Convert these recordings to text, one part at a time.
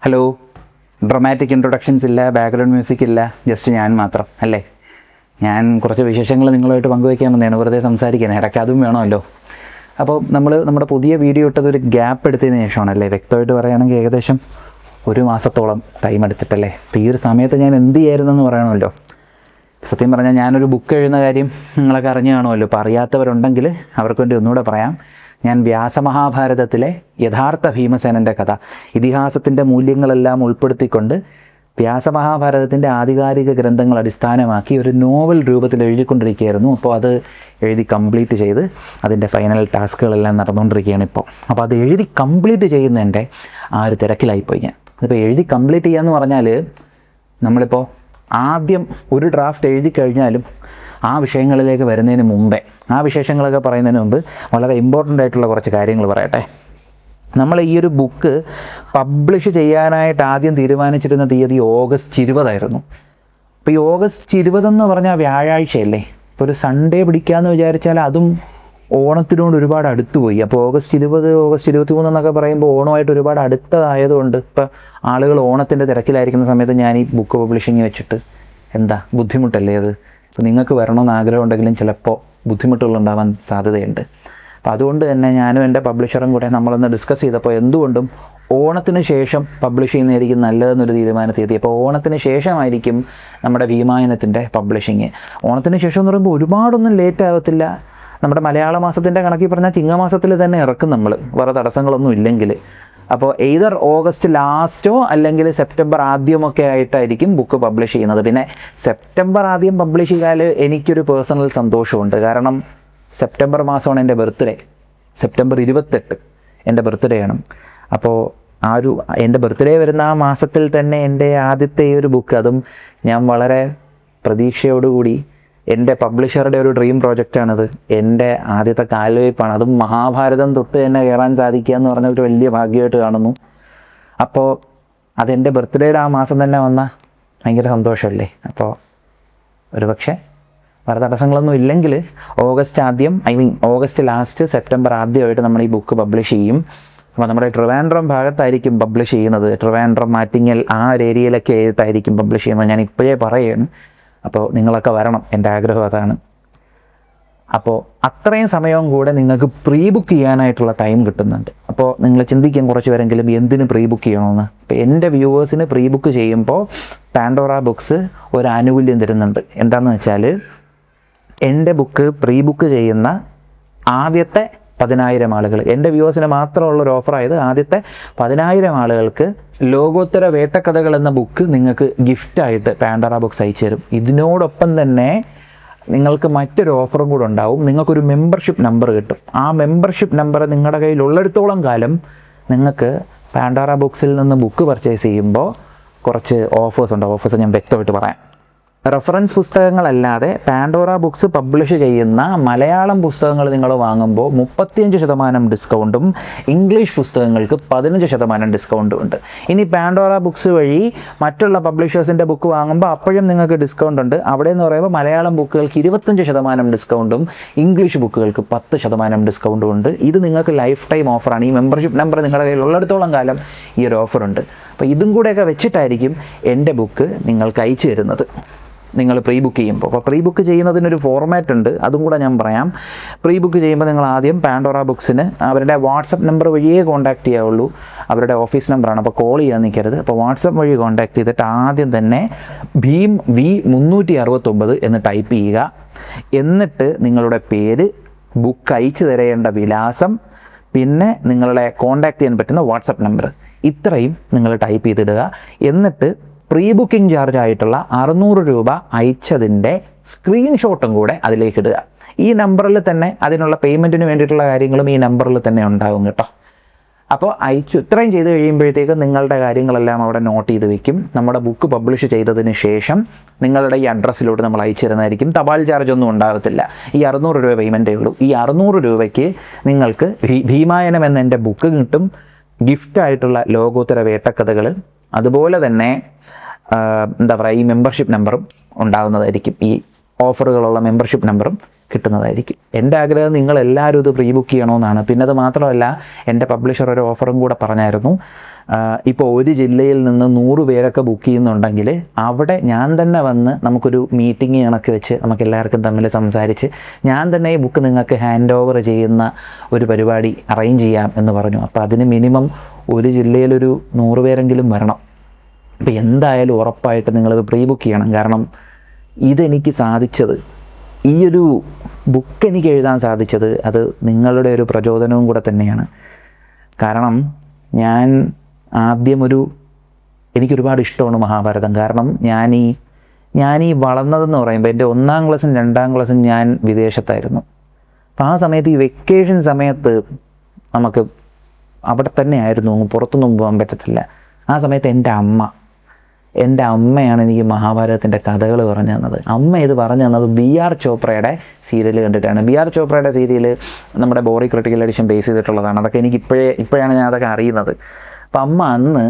Hello, dramatic introductions ഇല്ല, background music ഇല്ല, just ഞാൻ മാത്രം അല്ലേ. ഞാൻ കുറച്ച് വിശേഷങ്ങൾ നിങ്ങളുമായിട്ട് പങ്കുവയ്ക്കാൻ വന്നതാണ്, വെറുതെ സംസാരിക്കാൻ. ഇടയ്ക്ക് അതും വേണമല്ലോ. അപ്പോൾ നമ്മുടെ പുതിയ വീഡിയോ ഇട്ടതൊരു ഗ്യാപ്പ് എടുത്തതിന് ശേഷമാണല്ലേ. വ്യക്തമായിട്ട് പറയുകയാണെങ്കിൽ ഏകദേശം 1 മാസത്തോളം ടൈം എടുത്തിട്ടല്ലേ. അപ്പോൾ ഈ ഒരു സമയത്ത് ഞാൻ എന്ത് ചെയ്യായിരുന്നെന്ന് പറയണമല്ലോ. സത്യം പറഞ്ഞാൽ ഞാനൊരു ബുക്ക് എഴുതുന്ന കാര്യം നിങ്ങളൊക്കെ അറിഞ്ഞു കാണുമല്ലോ. അപ്പോൾ അറിയാത്തവരുണ്ടെങ്കിൽ അവർക്ക് വേണ്ടി ഒന്നുകൂടെ പറയാം. ഞാൻ വ്യാസമഹാഭാരതത്തിലെ യഥാർത്ഥ ഭീമസേനൻ്റെ കഥ, ഇതിഹാസത്തിൻ്റെ മൂല്യങ്ങളെല്ലാം ഉൾപ്പെടുത്തിക്കൊണ്ട് വ്യാസമഹാഭാരതത്തിൻ്റെ ആധികാരിക ഗ്രന്ഥങ്ങൾ അടിസ്ഥാനമാക്കി ഒരു നോവൽ രൂപത്തിൽ എഴുതിക്കൊണ്ടിരിക്കുകയായിരുന്നു. അപ്പോൾ അത് എഴുതി കംപ്ലീറ്റ് ചെയ്ത് അതിൻ്റെ ഫൈനൽ ടാസ്കുകളെല്ലാം നടന്നുകൊണ്ടിരിക്കുകയാണ് ഇപ്പോൾ. അപ്പോൾ അത് എഴുതി കംപ്ലീറ്റ് ചെയ്യുന്നതിൻ്റെ ആ ഒരു തിരക്കിലായിപ്പോയി ഞാൻ. ഇപ്പോൾ എഴുതി കംപ്ലീറ്റ് ചെയ്യാന്ന് പറഞ്ഞാൽ നമ്മളിപ്പോൾ ആദ്യം ഒരു ഡ്രാഫ്റ്റ് എഴുതി കഴിഞ്ഞാലും ആ വിഷയങ്ങളിലേക്ക് വരുന്നതിന് മുമ്പേ, ആ വിശേഷങ്ങളൊക്കെ പറയുന്നതിന് മുമ്പ് വളരെ ഇമ്പോർട്ടൻ്റ് ആയിട്ടുള്ള കുറച്ച് കാര്യങ്ങൾ പറയട്ടെ. നമ്മൾ ഈ ഒരു ബുക്ക് പബ്ലിഷ് ചെയ്യാനായിട്ട് ആദ്യം തീരുമാനിച്ചിരുന്ന തീയതി ഓഗസ്റ്റ് 20 അപ്പോൾ ഈ ഓഗസ്റ്റ് 20 പറഞ്ഞാൽ വ്യാഴാഴ്ചയല്ലേ. ഇപ്പോൾ ഒരു സൺഡേ പിടിക്കാമെന്ന് വിചാരിച്ചാൽ അതും ഓണത്തിനോട് ഒരുപാട് അടുത്ത് പോയി. അപ്പോൾ ഓഗസ്റ്റ് 20, ഓഗസ്റ്റ് 23 എന്നൊക്കെ പറയുമ്പോൾ ഓണമായിട്ട് ഒരുപാട് അടുത്തതായതുകൊണ്ട് ഇപ്പോൾ ആളുകൾ ഓണത്തിൻ്റെ തിരക്കിലായിരിക്കുന്ന സമയത്ത് ഞാൻ ഈ ബുക്ക് പബ്ലിഷിങ് വെച്ചിട്ട് എന്താ ബുദ്ധിമുട്ടല്ലേ അത്. അപ്പോൾ നിങ്ങൾക്ക് വരണമെന്ന് ആഗ്രഹം ഉണ്ടെങ്കിലും ചിലപ്പോൾ ബുദ്ധിമുട്ടുകളുണ്ടാവാൻ സാധ്യതയുണ്ട്. അപ്പോൾ അതുകൊണ്ട് തന്നെ ഞാനും എൻ്റെ പബ്ലിഷറും കൂടെ നമ്മളൊന്ന് ഡിസ്കസ് ചെയ്തപ്പോൾ എന്തുകൊണ്ടും ഓണത്തിന് ശേഷം പബ്ലിഷ് ചെയ്യുന്നതായിരിക്കും നല്ലതെന്നൊരു തീരുമാനത്തിലെത്തി. അപ്പോൾ ഓണത്തിന് ശേഷമായിരിക്കും നമ്മുടെ ഭീമായനത്തിൻ്റെ പബ്ലിഷിങ്. ഓണത്തിന് ശേഷം എന്ന് പറയുമ്പോൾ ഒരുപാടൊന്നും ലേറ്റ് ആകത്തില്ല. നമ്മുടെ മലയാള മാസത്തിൻ്റെ കണക്കിൽ പറഞ്ഞാൽ ചിങ്ങമാസത്തിൽ തന്നെ ഇറക്കും നമ്മൾ, വേറെ തടസ്സങ്ങളൊന്നും ഇല്ലെങ്കിൽ. അപ്പോൾ എയ്തർ ഓഗസ്റ്റ് ലാസ്റ്റോ അല്ലെങ്കിൽ സെപ്റ്റംബർ ആദ്യമൊക്കെ ആയിട്ടായിരിക്കും ബുക്ക് പബ്ലിഷ് ചെയ്യുന്നത്. പിന്നെ സെപ്റ്റംബർ ആദ്യം പബ്ലിഷ് ചെയ്താൽ എനിക്കൊരു പേഴ്സണൽ സന്തോഷമുണ്ട്. കാരണം സെപ്റ്റംബർ മാസമാണ് എൻ്റെ ബർത്ത്ഡേ. സെപ്റ്റംബർ 28 എൻ്റെ ബർത്ത്ഡേ ആണ്. അപ്പോൾ ആ ഒരു എൻ്റെ ബർത്ത്ഡേ വരുന്ന ആ മാസത്തിൽ തന്നെ എൻ്റെ ആദ്യത്തെ ഈ ഒരു ബുക്ക്, അതും ഞാൻ വളരെ പ്രതീക്ഷയോടുകൂടി, എൻ്റെ പബ്ലിഷറുടെ ഒരു ഡ്രീം പ്രോജക്റ്റാണത്. എൻ്റെ ആദ്യത്തെ കാൽവയ്പ്പാണ്. അതും മഹാഭാരതം തൊട്ട് തന്നെ കയറാൻ സാധിക്കുക എന്ന് പറഞ്ഞ ഒരു വലിയ ഭാഗ്യമായിട്ട് കാണുന്നു. അപ്പോൾ അതെൻ്റെ ബർത്ത്ഡേയുടെ ആ മാസം തന്നെ വന്ന ഭയങ്കര സന്തോഷമല്ലേ. അപ്പോൾ ഒരുപക്ഷെ വേറെ തടസ്സങ്ങളൊന്നും ഇല്ലെങ്കിൽ ഓഗസ്റ്റ് ആദ്യം, ഓഗസ്റ്റ് ലാസ്റ്റ്, സെപ്റ്റംബർ ആദ്യമായിട്ട് നമ്മൾ ഈ ബുക്ക് പബ്ലിഷ് ചെയ്യും. അപ്പോൾ നമ്മുടെ ട്രിവാൻഡ്രം ഭാഗത്തായിരിക്കും പബ്ലിഷ് ചെയ്യുന്നത്. ട്രിവാൻഡ്രം, ആറ്റിങ്ങൽ ആ ഒരു ഏരിയയിലൊക്കെ ആയിട്ടായിരിക്കും പബ്ലിഷ് ചെയ്യുന്നത്. ഞാൻ ഇപ്പോഴേ പറയുകയാണ്. അപ്പോൾ നിങ്ങളൊക്കെ വരണം, എൻ്റെ ആഗ്രഹം അതാണ്. അപ്പോൾ അത്രയും സമയവും കൂടെ നിങ്ങൾക്ക് പ്രീ ബുക്ക് ചെയ്യാനായിട്ടുള്ള ടൈം കിട്ടുന്നുണ്ട്. അപ്പോൾ നിങ്ങൾ ചിന്തിക്കാൻ കുറച്ച് പേരെങ്കിലും എന്തിന് പ്രീ ബുക്ക് ചെയ്യണമെന്ന്. ഇപ്പോൾ എൻ്റെ വ്യൂവേഴ്സിന് പ്രീ ബുക്ക് ചെയ്യുമ്പോൾ പാൻഡോറ ബുക്സ് ഒരു ആനുകൂല്യം തരുന്നുണ്ട്. എന്താണെന്ന് വെച്ചാൽ എൻ്റെ ബുക്ക് പ്രീ ബുക്ക് ചെയ്യുന്ന ആദ്യത്തെ 10,000 ആളുകൾ, എൻ്റെ വ്യൂവേഴ്സിന് മാത്രമുള്ളൊരു ഓഫറായത് ആദ്യത്തെ 10,000 ആളുകൾക്ക് ലോകോത്തര വേട്ടക്കഥകൾ എന്ന ബുക്ക് നിങ്ങൾക്ക് ഗിഫ്റ്റായിട്ട് പാൻഡോറ ബുക്സ് അയച്ചു തരും. ഇതിനോടൊപ്പം തന്നെ നിങ്ങൾക്ക് മറ്റൊരു ഓഫറും കൂടെ ഉണ്ടാവും. നിങ്ങൾക്കൊരു മെമ്പർഷിപ്പ് നമ്പർ കിട്ടും. ആ മെമ്പർഷിപ്പ് നമ്പർ നിങ്ങളുടെ കയ്യിലുള്ളിടത്തോളം കാലം നിങ്ങൾക്ക് പാൻഡോറ ബുക്സിൽ നിന്ന് ബുക്ക് പർച്ചേസ് ചെയ്യുമ്പോൾ കുറച്ച് ഓഫേഴ്സ് ഉണ്ട്. ഓഫേഴ്സ് ഞാൻ വ്യക്തമായിട്ട് പറയാം. റെഫറൻസ് പുസ്തകങ്ങളല്ലാതെ പാൻഡോറ ബുക്സ് പബ്ലിഷ് ചെയ്യുന്ന മലയാളം പുസ്തകങ്ങൾ നിങ്ങൾ വാങ്ങുമ്പോൾ 35% ഡിസ്കൗണ്ടും ഇംഗ്ലീഷ് പുസ്തകങ്ങൾക്ക് 15% ഡിസ്കൗണ്ടും ഉണ്ട്. ഇനി പാൻഡോറ ബുക്സ് വഴി മറ്റുള്ള പബ്ലിഷേഴ്സിൻ്റെ ബുക്ക് വാങ്ങുമ്പോൾ അപ്പോഴും നിങ്ങൾക്ക് ഡിസ്കൗണ്ട് ഉണ്ട്. അവിടെ എന്ന് പറയുമ്പോൾ മലയാളം ബുക്കുകൾക്ക് 25% ഡിസ്കൗണ്ടും ഇംഗ്ലീഷ് ബുക്കുകൾക്ക് 10% ഡിസ്കൗണ്ടും ഉണ്ട്. ഇത് നിങ്ങൾക്ക് ലൈഫ് ടൈം ഓഫറാണ്. ഈ മെമ്പർഷിപ്പ് നമ്പർ നിങ്ങളുടെ കയ്യിൽ ഉള്ളിടത്തോളം കാലം ഈ ഒരു ഓഫറുണ്ട്. അപ്പോൾ ഇതും കൂടെയൊക്കെ വെച്ചിട്ടായിരിക്കും എൻ്റെ ബുക്ക് നിങ്ങൾക്ക് അയച്ചു തരുന്നത് നിങ്ങൾ പ്രീ ബുക്ക് ചെയ്യുമ്പോൾ. അപ്പോൾ പ്രീ ബുക്ക് ചെയ്യുന്നതിനൊരു ഫോർമാറ്റ് ഉണ്ട്, അതും കൂടെ ഞാൻ പറയാം. പ്രീ ബുക്ക് ചെയ്യുമ്പോൾ നിങ്ങൾ ആദ്യം പാൻഡോറ ബുക്സിന് അവരുടെ വാട്സപ്പ് നമ്പർ വഴിയേ കോൺടാക്റ്റ് ചെയ്യാവുള്ളൂ. അവരുടെ ഓഫീസ് നമ്പറാണ്, അപ്പോൾ കോൾ ചെയ്യാൻ നിൽക്കരുത്. അപ്പോൾ വാട്സപ്പ് വഴി കോൺടാക്റ്റ് ചെയ്തിട്ട് ആദ്യം തന്നെ ഭീം V369 എന്ന് ടൈപ്പ് ചെയ്യുക. എന്നിട്ട് നിങ്ങളുടെ പേര്, ബുക്ക് അയച്ചു തരേണ്ട വിലാസം, പിന്നെ നിങ്ങളുടെ കോൺടാക്റ്റ് ചെയ്യാൻ പറ്റുന്ന വാട്സപ്പ് നമ്പർ, ഇത്രയും നിങ്ങൾ ടൈപ്പ് ചെയ്തിടുക. എന്നിട്ട് പ്രീ ബുക്കിംഗ് ചാർജ് ആയിട്ടുള്ള 600 രൂപ അയച്ചതിൻ്റെ സ്ക്രീൻഷോട്ടും കൂടെ അതിലേക്ക് ഇടുക. ഈ നമ്പറിൽ തന്നെ അതിനുള്ള പേയ്മെൻറ്റിന് വേണ്ടിയിട്ടുള്ള കാര്യങ്ങളും ഈ നമ്പറിൽ തന്നെ ഉണ്ടാകും കേട്ടോ. അപ്പോൾ ഇത്രയും ചെയ്ത് കഴിയുമ്പോഴത്തേക്കും നിങ്ങളുടെ കാര്യങ്ങളെല്ലാം അവിടെ നോട്ട് ചെയ്ത് വെക്കും. നമ്മുടെ ബുക്ക് പബ്ലിഷ് ചെയ്തതിന് ശേഷം നിങ്ങളുടെ ഈ അഡ്രസ്സിലോട്ട് നമ്മൾ അയച്ചു തരുന്നതായിരിക്കും. തപാൽ ചാർജ് ഒന്നും ഉണ്ടാകത്തില്ല. ഈ 600 രൂപ പേയ്മെൻറ്റേ ഉള്ളൂ. ഈ 600 രൂപയ്ക്ക് നിങ്ങൾക്ക് ഭീമായനം എന്ന എൻ്റെ ബുക്ക് കിട്ടും. ഗിഫ്റ്റായിട്ടുള്ള ലോകോത്തര വേട്ടക്കഥകൾ, അതുപോലെ തന്നെ എന്താ പറയുക, ഈ മെമ്പർഷിപ്പ് നമ്പറും ഉണ്ടാകുന്നതായിരിക്കും. ഈ ഓഫറുകളുള്ള മെമ്പർഷിപ്പ് നമ്പറും കിട്ടുന്നതായിരിക്കും. എൻ്റെ ആഗ്രഹം നിങ്ങളെല്ലാവരും ഇത് പ്രീ ബുക്ക് ചെയ്യണമെന്നാണ്. പിന്നെ അത് മാത്രമല്ല, എൻ്റെ പബ്ലിഷർ ഒരു ഓഫറും കൂടെ പറഞ്ഞായിരുന്നു. ഇപ്പോൾ ഒരു ജില്ലയിൽ നിന്ന് 100 പേരൊക്കെ ബുക്ക് ചെയ്യുന്നുണ്ടെങ്കിൽ അവിടെ ഞാൻ തന്നെ വന്ന് നമുക്കൊരു മീറ്റിംഗ് കണക്ക് വെച്ച് നമുക്ക് എല്ലാവർക്കും തമ്മിൽ സംസാരിച്ച് ഞാൻ തന്നെ ഈ ബുക്ക് നിങ്ങൾക്ക് ഹാൻഡ് ഓവർ ചെയ്യുന്ന ഒരു പരിപാടി അറേഞ്ച് ചെയ്യാം എന്ന് പറഞ്ഞു. അപ്പോൾ അതിന് മിനിമം ഒരു ജില്ലയിലൊരു 100 പേരെങ്കിലും വരണം. അപ്പോൾ എന്തായാലും ഉറപ്പായിട്ട് നിങ്ങളത് പ്രീ ബുക്ക് ചെയ്യണം. കാരണം ഇതെനിക്ക് സാധിച്ചത്, ഈ ഒരു ബുക്ക് എനിക്ക് എഴുതാൻ സാധിച്ചത് അത് നിങ്ങളുടെ ഒരു പ്രചോദനവും കൂടെ തന്നെയാണ്. കാരണം എനിക്കൊരുപാട് ഇഷ്ടമാണ് മഹാഭാരതം. കാരണം ഞാൻ ഈ വളർന്നതെന്ന് പറയുമ്പോൾ എൻ്റെ 1ാം ക്ലാസ്സും 2ാം ക്ലാസ്സും ഞാൻ വിദേശത്തായിരുന്നു. അപ്പോൾ ആ സമയത്ത് ഈ വെക്കേഷൻ സമയത്ത് നമുക്ക് അവിടെ തന്നെ ആയിരുന്നു, പുറത്തൊന്നും പോകാൻ പറ്റത്തില്ല. ആ സമയത്ത് എൻ്റെ അമ്മയാണ് എനിക്ക് മഹാഭാരതത്തിൻ്റെ കഥകൾ പറഞ്ഞു തന്നത്. അമ്മ ഇത് പറഞ്ഞു തന്നത് B.R. ചോപ്രയുടെ സീരിയൽ കണ്ടിട്ടാണ്. B.R. ചോപ്രയുടെ സീരിയൽ നമ്മുടെ ബോറി ക്രിട്ടിക്കൽ എഡിഷൻ ബേസ് ചെയ്തിട്ടുള്ളതാണ്. അതൊക്കെ എനിക്ക് ഇപ്പോഴാണ് ഞാൻ അതൊക്കെ അറിയുന്നത്. അപ്പം അമ്മ അന്ന്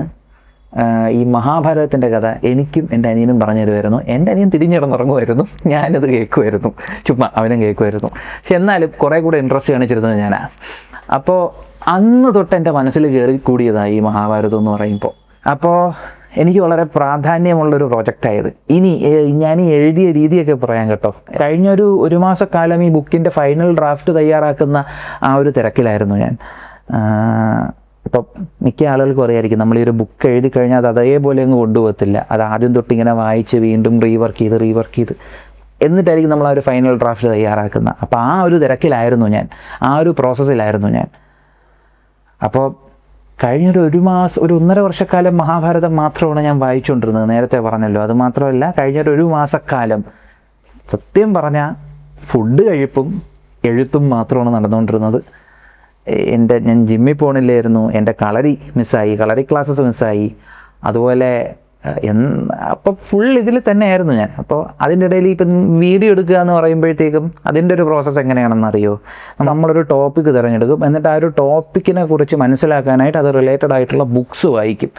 ഈ മഹാഭാരതത്തിൻ്റെ കഥ എനിക്കും എൻ്റെ അനിയനും പറഞ്ഞു തരുമായിരുന്നു. എൻ്റെ അനിയൻ തിരിഞ്ഞിടന്നുറങ്ങുമായിരുന്നു, ഞാനത് കേൾക്കുമായിരുന്നു, ചുമ്മാ അവനും കേൾക്കുമായിരുന്നു. പക്ഷെ എന്നാലും കുറേ കൂടെ ഇൻട്രസ്റ്റ് കാണിച്ചിരുന്നത് ഞാനാണ്. അപ്പോൾ അന്ന് തൊട്ട് എൻ്റെ മനസ്സിൽ കയറി കൂടിയതായി ഈ മഹാഭാരതം എന്ന് പറയുമ്പോൾ. അപ്പോൾ എനിക്ക് വളരെ പ്രാധാന്യമുള്ളൊരു പ്രോജക്റ്റായത്. ഇനി ഞാൻ ഈ എഴുതിയ രീതിയൊക്കെ പറയാൻ കേട്ടോ. ഒരു മാസക്കാലം ഈ ബുക്കിൻ്റെ ഫൈനൽ ഡ്രാഫ്റ്റ് തയ്യാറാക്കുന്ന ആ ഒരു തിരക്കിലായിരുന്നു ഞാൻ. ഇപ്പോൾ മിക്ക ആളുകൾക്കും അറിയായിരിക്കും, നമ്മൾ ഈ ഒരു ബുക്ക് എഴുതി കഴിഞ്ഞാൽ അത് അതേപോലെ അങ്ങ് കൊണ്ടുപോകത്തില്ല. അത് ആദ്യം തൊട്ടിങ്ങനെ വായിച്ച് വീണ്ടും റീവർക്ക് ചെയ്ത് എന്നിട്ടായിരിക്കും നമ്മൾ ആ ഒരു ഫൈനൽ ഡ്രാഫ്റ്റ് തയ്യാറാക്കുന്നത്. അപ്പോൾ ആ ഒരു തിരക്കിലായിരുന്നു ഞാൻ, ആ ഒരു പ്രോസസ്സിലായിരുന്നു ഞാൻ. അപ്പോൾ കഴിഞ്ഞൊരു 1.5 വർഷക്കാലം മഹാഭാരതം മാത്രമാണ് ഞാൻ വായിച്ചുകൊണ്ടിരുന്നത്, നേരത്തെ പറഞ്ഞല്ലോ. അതുമാത്രമല്ല, കഴിഞ്ഞൊരു മാസക്കാലം സത്യം പറഞ്ഞാൽ ഫുഡ് കഴിപ്പും എഴുത്തും മാത്രമാണ് നടന്നുകൊണ്ടിരുന്നത്. ഞാൻ ജിമ്മിൽ പോകണില്ലായിരുന്നു, എൻ്റെ കളറി ക്ലാസ്സസ് മിസ്സായി. അതുപോലെ അപ്പോൾ ഫുൾ ഇതിൽ തന്നെയായിരുന്നു ഞാൻ. അപ്പോൾ അതിൻ്റെ ഇടയിൽ ഇപ്പം വീഡിയോ എടുക്കുക എന്ന് പറയുമ്പോഴത്തേക്കും അതിൻ്റെ ഒരു പ്രോസസ്സ് എങ്ങനെയാണെന്ന് അറിയോ? നമ്മളൊരു ടോപ്പിക്ക് തിരഞ്ഞെടുക്കും, എന്നിട്ട് ആ ഒരു ടോപ്പിക്കിനെ കുറിച്ച് മനസ്സിലാക്കാനായിട്ട് അത് റിലേറ്റഡ് ആയിട്ടുള്ള ബുക്സ് വായിക്കും.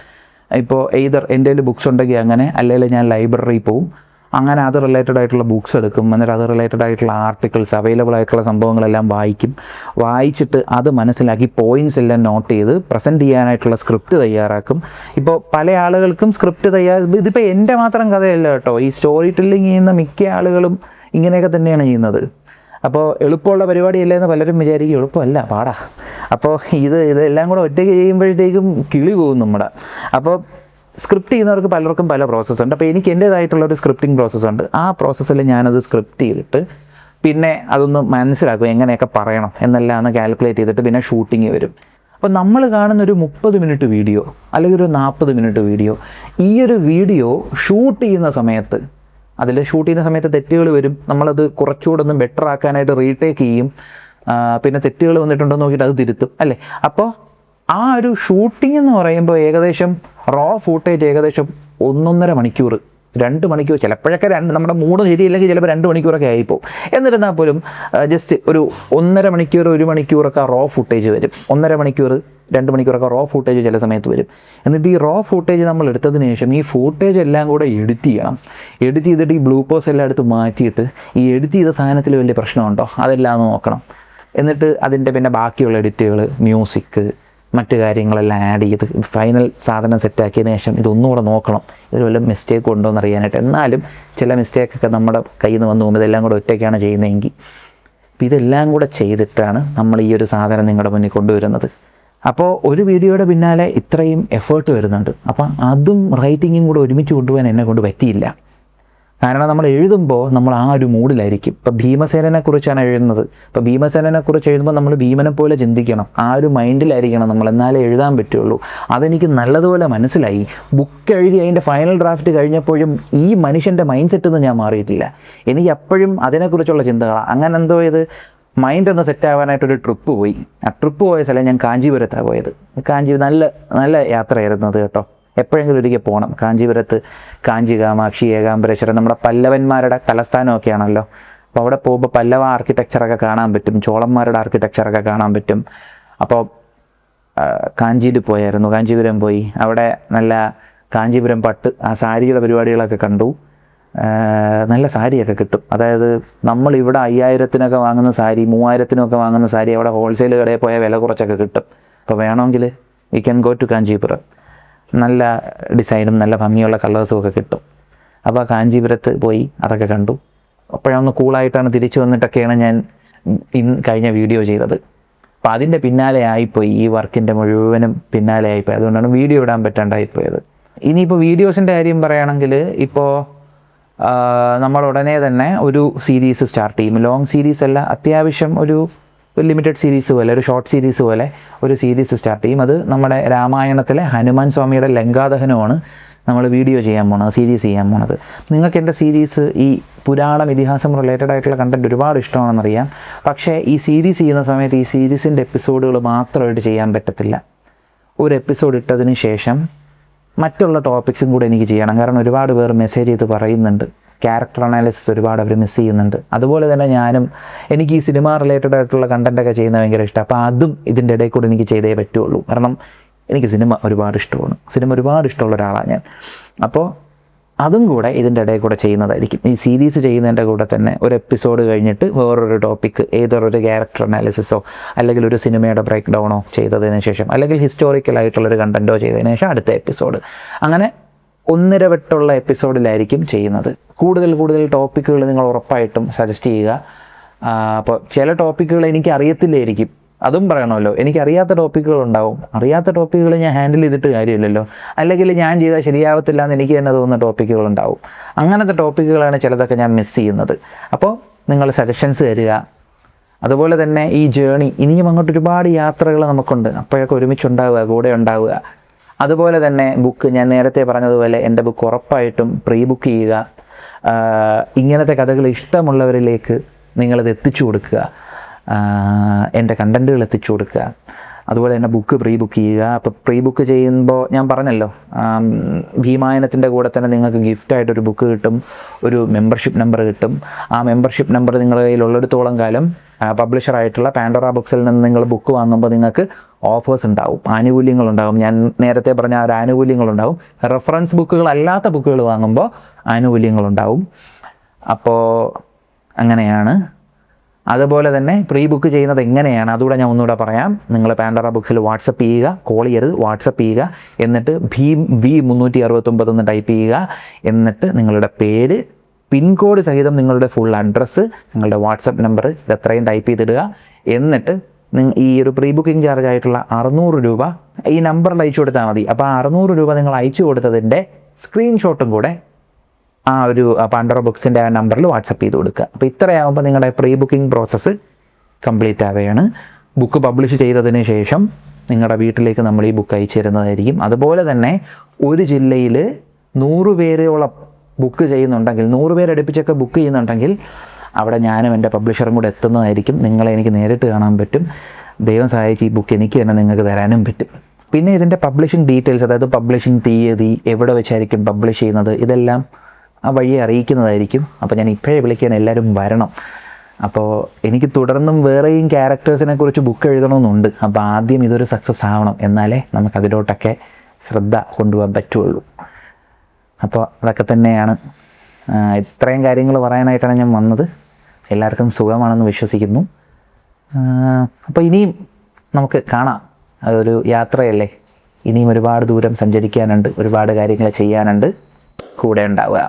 ഇപ്പോൾ എയ്തർ എൻ്റെ കയ്യിൽ ബുക്സ് ഉണ്ടെങ്കിൽ അങ്ങനെ, അല്ലെങ്കിൽ ഞാൻ ലൈബ്രറിയിൽ പോവും, അങ്ങനെ അത് റിലേറ്റഡ് ആയിട്ടുള്ള ബുക്സ് എടുക്കും. എന്നിട്ട് അത് റിലേറ്റഡ് ആയിട്ടുള്ള ആർട്ടിക്കിൾസ്, അവൈലബിൾ ആയിട്ടുള്ള സംഭവങ്ങളെല്ലാം വായിച്ചിട്ട് അത് മനസ്സിലാക്കി പോയിൻറ്റ്സ് എല്ലാം നോട്ട് ചെയ്ത് പ്രസൻറ്റ് ചെയ്യാനായിട്ടുള്ള സ്ക്രിപ്റ്റ് തയ്യാറാക്കും. ഇപ്പോൾ പല ആളുകൾക്കും സ്ക്രിപ്റ്റ് ഇതിപ്പോൾ എൻ്റെ മാത്രം കഥയല്ല കേട്ടോ, ഈ സ്റ്റോറി ടെല്ലിങ് ചെയ്യുന്ന മിക്ക ആളുകളും ഇങ്ങനെയൊക്കെ തന്നെയാണ് ചെയ്യുന്നത്. അപ്പോൾ എളുപ്പമുള്ള പരിപാടിയല്ലേ എന്ന് പലരും വിചാരിക്കും. എളുപ്പമല്ല, പാടാ. അപ്പോൾ ഇതെല്ലാം കൂടെ ഒറ്റയ്ക്ക് ചെയ്യുമ്പോഴത്തേക്കും കിളി പോകും നമ്മുടെ. അപ്പോൾ സ്ക്രിപ്റ്റ് ചെയ്യുന്നവർക്ക് പലർക്കും പല പ്രോസസ്സുണ്ട്. അപ്പോൾ എനിക്ക് എൻ്റേതായിട്ടുള്ളൊരു സ്ക്രിപ്റ്റിംഗ് പ്രോസസ്സുണ്ട്. ആ പ്രോസസ്സിൽ ഞാനത് സ്ക്രിപ്റ്റ് ചെയ്തിട്ട് പിന്നെ അതൊന്ന് മനസ്സിലാക്കും, എങ്ങനെയൊക്കെ പറയണം എന്നെല്ലാം ഒന്ന് കാൽക്കുലേറ്റ് ചെയ്തിട്ട് പിന്നെ ഷൂട്ടിങ് വരും. അപ്പോൾ നമ്മൾ കാണുന്നൊരു 30 മിനിറ്റ് വീഡിയോ അല്ലെങ്കിൽ ഒരു 40 മിനിറ്റ് വീഡിയോ, ഈ ഒരു വീഡിയോ ഷൂട്ട് ചെയ്യുന്ന സമയത്ത് തെറ്റുകൾ വരും. നമ്മളത് കുറച്ചുകൂടെ ഒന്ന് ബെറ്റർ ആക്കാനായിട്ട് റീടേക്ക് ചെയ്യും. പിന്നെ തെറ്റുകൾ വന്നിട്ടുണ്ടോ നോക്കിയിട്ട് അത് തിരുത്തും, അല്ലേ? അപ്പോൾ ആ ഒരു ഷൂട്ടിംഗ് എന്ന് പറയുമ്പോൾ ഏകദേശം റോ ഫൂട്ടേജ് ഏകദേശം 1.5 മണിക്കൂർ 2 മണിക്കൂർ, ചിലപ്പോഴൊക്കെ നമ്മുടെ മൂഡ് ശരിയില്ലെങ്കിൽ ചിലപ്പോൾ 2 മണിക്കൂറൊക്കെ ആയിപ്പോവും. എന്നിരുന്നാൽ പോലും ജസ്റ്റ് ഒരു 1.5 മണിക്കൂർ 1 മണിക്കൂറൊക്കെ റോ ഫുട്ടേജ് വരും. 1.5 മണിക്കൂർ 2 മണിക്കൂറൊക്കെ റോ ഫുട്ടേജ് ചില സമയത്ത് വരും. എന്നിട്ട് ഈ റോ ഫുട്ടേജ് നമ്മൾ എടുത്തതിന് ശേഷം ഈ ഫുട്ടേജ് എല്ലാം കൂടെ എഡിറ്റ് ചെയ്തിട്ട് ഈ ബ്ലൂപോസ് എല്ലാം എടുത്ത് മാറ്റിയിട്ട് ഈ എഡിറ്റ് ചെയ്ത സാധനത്തിൽ വലിയ പ്രശ്നമുണ്ടോ അതെല്ലാം നോക്കണം. എന്നിട്ട് അതിൻ്റെ പിന്നെ ബാക്കിയുള്ള എഡിറ്റുകൾ, മ്യൂസിക്, മറ്റു കാര്യങ്ങളെല്ലാം ആഡ് ചെയ്ത് ഫൈനൽ സാധനം സെറ്റാക്കിയതിന് ശേഷം ഇതൊന്നുകൂടെ നോക്കണം, ഇതിൽ വല്ല മിസ്റ്റേക്ക് ഉണ്ടോ എന്ന് അറിയാനായിട്ട്. എന്നാലും ചില മിസ്റ്റേക്കൊക്കെ നമ്മുടെ കയ്യിൽ നിന്ന് വന്നു പോകുമ്പോൾ ഇതെല്ലാം കൂടെ ഒറ്റയ്ക്കാണ് ചെയ്യുന്നതെങ്കിൽ ഇതെല്ലാം കൂടെ ചെയ്തിട്ടാണ് നമ്മൾ ഈ ഒരു സാധനം നിങ്ങളുടെ മുന്നിൽ കൊണ്ടുവരുന്നത്. അപ്പോൾ ഒരു വീഡിയോയുടെ പിന്നാലെ ഇത്രയും എഫേർട്ട് വരുന്നുണ്ട്. അപ്പം അതും റൈറ്റിങ്ങും കൂടെ ഒരുമിച്ച് കൊണ്ടുപോകാൻ എന്നെ കൊണ്ട് പറ്റിയില്ല. കാരണം നമ്മൾ എഴുതുമ്പോൾ നമ്മൾ ആ ഒരു മൂഡിലായിരിക്കും. ഇപ്പോൾ ഭീമസേനനെക്കുറിച്ചാണ് എഴുതുന്നത്. ഇപ്പോൾ ഭീമസേനനെക്കുറിച്ച് എഴുതുമ്പോൾ നമ്മൾ ഭീമനെ പോലെ ചിന്തിക്കണം, ആ ഒരു മൈൻഡിലായിരിക്കണം നമ്മൾ, എന്നാലേ എഴുതാൻ പറ്റുള്ളൂ. അതെനിക്ക് നല്ലതുപോലെ മനസ്സിലായി. ബുക്ക് എഴുതി അതിൻ്റെ ഫൈനൽ ഡ്രാഫ്റ്റ് കഴിഞ്ഞപ്പോഴും ഈ മനുഷ്യൻ്റെ മൈൻഡ് സെറ്റൊന്നും ഞാൻ മാറിയിട്ടില്ല. എനിക്ക് എപ്പോഴും അതിനെക്കുറിച്ചുള്ള ചിന്തകളാണ്. അങ്ങനെ എന്തോ മൈൻഡ് ഒന്ന് സെറ്റ് ആവാനായിട്ടൊരു ട്രിപ്പ് പോയി. ആ ട്രിപ്പ് പോയ സ്ഥലം ഞാൻ കാഞ്ചീപുരത്താണ് പോയത്. നല്ല യാത്രയായിരുന്നു അത് കേട്ടോ. എപ്പോഴെങ്കിലും ഒരിക്കൽ പോകണം കാഞ്ചീപുരത്ത്. കാഞ്ചി കാമാക്ഷി, ഏകാംബരേശ്വരം നമ്മുടെ പല്ലവന്മാരുടെ തലസ്ഥാനമൊക്കെയാണല്ലോ. അപ്പോൾ അവിടെ പോകുമ്പോൾ പല്ലവ ആർക്കിടെക്ചറൊക്കെ കാണാൻ പറ്റും, ചോളന്മാരുടെ ആർക്കിടെക്ചറൊക്കെ കാണാൻ പറ്റും. അപ്പോൾ കാഞ്ചീപുരം പോയി. അവിടെ നല്ല കാഞ്ചീപുരം പട്ട്, ആ സാരിയുടെ പരിപാടികളൊക്കെ കണ്ടു. നല്ല സാരിയൊക്കെ കിട്ടും. അതായത് നമ്മളിവിടെ 5000-നൊക്കെ വാങ്ങുന്ന സാരി 3000-നൊക്കെ വാങ്ങുന്ന സാരി അവിടെ ഹോൾസെയിൽ കടയിൽ പോയാൽ വില കുറച്ചൊക്കെ കിട്ടും. അപ്പോൾ വേണമെങ്കിൽ we can go to Kanchipuram. നല്ല ഡിസൈനും നല്ല ഭംഗിയുള്ള കളേഴ്സും ഒക്കെ കിട്ടും. അപ്പോൾ കാഞ്ചീപുരത്ത് പോയി അതൊക്കെ കണ്ടു. അപ്പോഴൊന്ന് കൂളായിട്ടാണ് തിരിച്ചു വന്നിട്ടൊക്കെയാണ് ഞാൻ കഴിഞ്ഞ വീഡിയോ ചെയ്തത്. അപ്പോൾ അതിൻ്റെ പിന്നാലെ ആയിപ്പോയി, ഈ വർക്കിൻ്റെ മുഴുവനും പിന്നാലെ ആയിപ്പോയി. അതുകൊണ്ടാണ് വീഡിയോ ഇടാൻ പറ്റാണ്ടായിപ്പോയത്. ഇനിയിപ്പോൾ വീഡിയോസിൻ്റെ കാര്യം പറയുകയാണെങ്കിൽ ഇപ്പോൾ നമ്മൾ ഉടനെ തന്നെ ഒരു സീരീസ് സ്റ്റാർട്ട് ചെയ്യും. ലോങ് സീരീസ് അല്ല, അത്യാവശ്യം ഒരു ലിമിറ്റഡ് സീരീസ് പോലെ, ഒരു ഷോർട്ട് സീരീസ് പോലെ ഒരു സീരീസ് സ്റ്റാർട്ട് ചെയ്യും. അത് നമ്മുടെ രാമായണത്തിലെ ഹനുമാൻ സ്വാമിയുടെ ലങ്കാദഹനമാണ് നമ്മൾ വീഡിയോ ചെയ്യാൻ പോണത്, സീരീസ് ചെയ്യാൻ പോണത്. നിങ്ങൾക്ക് എൻ്റെ സീരീസ് ഈ പുരാണം ഇതിഹാസം റിലേറ്റഡ് ആയിട്ടുള്ള കണ്ടൻറ്റ് ഒരുപാട് ഇഷ്ടമാണെന്നറിയാം. പക്ഷേ ഈ സീരീസ് ചെയ്യുന്ന സമയത്ത് ഈ സീരീസിൻ്റെ എപ്പിസോഡുകൾ മാത്രമായിട്ട് ചെയ്യാൻ പറ്റത്തില്ല. ഒരു എപ്പിസോഡ് ഇട്ടതിന് ശേഷം മറ്റുള്ള ടോപ്പിക്സും കൂടെ എനിക്ക് ചെയ്യണം. കാരണം ഒരുപാട് പേർ മെസ്സേജ് ചെയ്ത് പറയുന്നുണ്ട്, ക്യാരക്ടർ അനാലിസിസ് ഒരുപാട് അവർ മിസ് ചെയ്യുന്നുണ്ട്. അതുപോലെ തന്നെ എനിക്ക് ഈ സിനിമ റിലേറ്റഡ് ആയിട്ടുള്ള കണ്ടൻറ്റൊക്കെ ചെയ്യുന്നത് ഭയങ്കര ഇഷ്ടമാണ്. അപ്പോൾ അതും ഇതിൻ്റെ ഇടയിൽ കൂടെ എനിക്ക് ചെയ്തേ പറ്റുള്ളൂ. കാരണം എനിക്ക് സിനിമ ഒരുപാട് ഇഷ്ടമാണ്, സിനിമ ഒരുപാട് ഇഷ്ടമുള്ള ഒരാളാണ് ഞാൻ. അപ്പോൾ അതും കൂടെ ഇതിൻ്റെ ഇടയിൽ കൂടെ ചെയ്യുന്നതായിരിക്കും. ഈ സീരീസ് ചെയ്യുന്നതിൻ്റെ കൂടെ തന്നെ ഒരു എപ്പിസോഡ് കഴിഞ്ഞിട്ട് വേറൊരു ടോപ്പിക്ക്, ഏതൊരു ക്യാരക്ടർ അനാലിസിസോ അല്ലെങ്കിൽ ഒരു സിനിമയുടെ ബ്രേക്ക് ഡൗണോ ചെയ്തതിന് ശേഷം, അല്ലെങ്കിൽ ഹിസ്റ്റോറിക്കലായിട്ടുള്ളൊരു കണ്ടൻറ്റോ ചെയ്തതിന് ശേഷം അടുത്ത എപ്പിസോഡ്, അങ്ങനെ ഒന്നിരവട്ടുള്ള എപ്പിസോഡിലായിരിക്കും ചെയ്യുന്നത്. കൂടുതൽ ടോപ്പിക്കുകൾ നിങ്ങൾ ഉറപ്പായിട്ടും സജസ്റ്റ് ചെയ്യുക. അപ്പോൾ ചില ടോപ്പിക്കുകൾ എനിക്ക് അറിയത്തില്ലായിരിക്കും, അതും പറയണമല്ലോ. എനിക്കറിയാത്ത ടോപ്പിക്കുകളുണ്ടാവും. അറിയാത്ത ടോപ്പിക്കുകൾ ഞാൻ ഹാൻഡിൽ ചെയ്തിട്ട് കാര്യമില്ലല്ലോ. അല്ലെങ്കിൽ ഞാൻ ചെയ്താൽ ശരിയാവത്തില്ല എന്ന് എനിക്ക് തന്നെ തോന്നുന്ന ടോപ്പിക്കുകളുണ്ടാവും. അങ്ങനത്തെ ടോപ്പിക്കുകളാണ് ചിലതൊക്കെ ഞാൻ മിസ് ചെയ്യുന്നത്. അപ്പോൾ നിങ്ങൾ സജഷൻസ് തരിക. അതുപോലെ തന്നെ ഈ ജേണി, ഇനിയും അങ്ങോട്ട് ഒരുപാട് യാത്രകൾ നമുക്കുണ്ട്. അപ്പോഴൊക്കെ ഒരുമിച്ചുണ്ടാവുക, കൂടെ ഉണ്ടാവുക. അതുപോലെ തന്നെ ബുക്ക്, ഞാൻ നേരത്തെ പറഞ്ഞതുപോലെ എൻ്റെ ബുക്ക് ഉറപ്പായിട്ടും പ്രീ ബുക്ക് ചെയ്യുക. ഇങ്ങനത്തെ കഥകൾ ഇഷ്ടമുള്ളവരിലേക്ക് നിങ്ങളത് എത്തിച്ചു കൊടുക്കുക, എൻ്റെ കണ്ടൻറ്റുകൾ എത്തിച്ചു കൊടുക്കുക. അതുപോലെ തന്നെ ബുക്ക് പ്രീ ബുക്ക് ചെയ്യുക. അപ്പോൾ പ്രീ ബുക്ക് ചെയ്യുമ്പോൾ ഞാൻ പറഞ്ഞല്ലോ, ഭീമായനത്തിൻ്റെ കൂടെ തന്നെ നിങ്ങൾക്ക് ഗിഫ്റ്റായിട്ടൊരു ബുക്ക് കിട്ടും, ഒരു മെമ്പർഷിപ്പ് നമ്പർ കിട്ടും. ആ മെമ്പർഷിപ്പ് നമ്പർ നിങ്ങളുടെ കയ്യിലുള്ളിടത്തോളം കാലം പബ്ലിഷറായിട്ടുള്ള പാൻഡോറ ബുക്സിൽ നിന്ന് നിങ്ങൾ ബുക്ക് വാങ്ങുമ്പോൾ നിങ്ങൾക്ക് ഓഫേഴ്സ് ഉണ്ടാവും, ആനുകൂല്യങ്ങളുണ്ടാവും. ഞാൻ നേരത്തെ പറഞ്ഞ ഒരു ആനുകൂല്യങ്ങളുണ്ടാവും. റെഫറൻസ് ബുക്കുകളല്ലാത്ത ബുക്കുകൾ വാങ്ങുമ്പോൾ ആനുകൂല്യങ്ങളുണ്ടാവും. അപ്പോൾ അങ്ങനെയാണ്. അതുപോലെ തന്നെ പ്രീ ബുക്ക് ചെയ്യുന്നത് എങ്ങനെയാണ് അതുകൂടെ ഞാൻ ഒന്നുകൂടെ പറയാം. നിങ്ങൾ പാൻഡോറ ബുക്സിൽ വാട്സപ്പ് ചെയ്യുക, കോൾ ചെയ്യരുത്, വാട്സപ്പ് ചെയ്യുക. എന്നിട്ട് V369 എന്ന് ടൈപ്പ് ചെയ്യുക. എന്നിട്ട് നിങ്ങളുടെ പേര്, പിൻകോഡ് സഹിതം നിങ്ങളുടെ ഫുൾ അഡ്രസ്സ്, നിങ്ങളുടെ വാട്സപ്പ് നമ്പർ, ഇതെത്രയും ടൈപ്പ് ചെയ്തിടുക. എന്നിട്ട് ഈ ഒരു പ്രീ ബുക്കിംഗ് ചാർജ് ആയിട്ടുള്ള 600 രൂപ ഈ നമ്പറിൽ അയച്ചു കൊടുത്താൽ മതി. അപ്പോൾ 600 രൂപ നിങ്ങൾ അയച്ചു കൊടുത്തതിൻ്റെ സ്ക്രീൻഷോട്ടും കൂടെ ആ ഒരു പാൻഡോറ ബുക്സിൻ്റെ ആ നമ്പറിൽ വാട്സപ്പ് ചെയ്ത് കൊടുക്കുക. അപ്പോൾ ഇത്രയാകുമ്പോൾ നിങ്ങളുടെ പ്രീ ബുക്കിംഗ് പ്രോസസ്സ് കംപ്ലീറ്റ് ആവുകയാണ്. ബുക്ക് പബ്ലിഷ് ചെയ്തതിന് ശേഷം നിങ്ങളുടെ വീട്ടിലേക്ക് നമ്മൾ ഈ ബുക്ക് അയച്ചു തരുന്നതായിരിക്കും. അതുപോലെ തന്നെ ഒരു ജില്ലയിൽ 100 പേരോളം ബുക്ക് ചെയ്യുന്നുണ്ടെങ്കിൽ, 100 പേരടുപ്പിച്ചൊക്കെ ബുക്ക് ചെയ്യുന്നുണ്ടെങ്കിൽ അവിടെ ഞാനും എൻ്റെ പബ്ലിഷറും കൂടെ എത്തുന്നതായിരിക്കും. നിങ്ങളെ എനിക്ക് നേരിട്ട് കാണാൻ പറ്റും. ദൈവം സഹായിച്ച് ഈ ബുക്ക് എനിക്ക് തന്നെ നിങ്ങൾക്ക് തരാനും പറ്റും. പിന്നെ ഇതിൻ്റെ പബ്ലിഷിംഗ് ഡീറ്റെയിൽസ്, അതായത് പബ്ലിഷിംഗ് തീയതി, എവിടെ വെച്ചായിരിക്കും പബ്ലിഷ് ചെയ്യുന്നത്, ഇതെല്ലാം ആ വഴിയെ അറിയിക്കുന്നതായിരിക്കും. അപ്പോൾ ഞാൻ ഇപ്പോഴേ വിളിക്കാൻ എല്ലാവരും വരണം. അപ്പോൾ എനിക്ക് തുടർന്നും വേറെയും ക്യാരക്ടേഴ്സിനെ കുറിച്ച് ബുക്ക് എഴുതണമെന്നുണ്ട്. അപ്പോൾ ആദ്യം ഇതൊരു സക്സസ് ആവണം, എന്നാലേ നമുക്കതിലോട്ടൊക്കെ ശ്രദ്ധ കൊണ്ടുപോകാൻ പറ്റുള്ളൂ. അപ്പോൾ അതൊക്കെ തന്നെയാണ്, ഇത്രയും കാര്യങ്ങൾ പറയാനായിട്ടാണ് ഞാൻ വന്നത്. എല്ലാവർക്കും സുഖമാണെന്ന് വിശ്വസിക്കുന്നു. അപ്പോൾ ഇനിയും നമുക്ക് കാണാം. അതൊരു യാത്രയല്ലേ, ഇനിയും ഒരുപാട് ദൂരം സഞ്ചരിക്കാനുണ്ട്, ഒരുപാട് കാര്യങ്ങൾ ചെയ്യാനുണ്ട്. കൂടെ ഉണ്ടാവുക.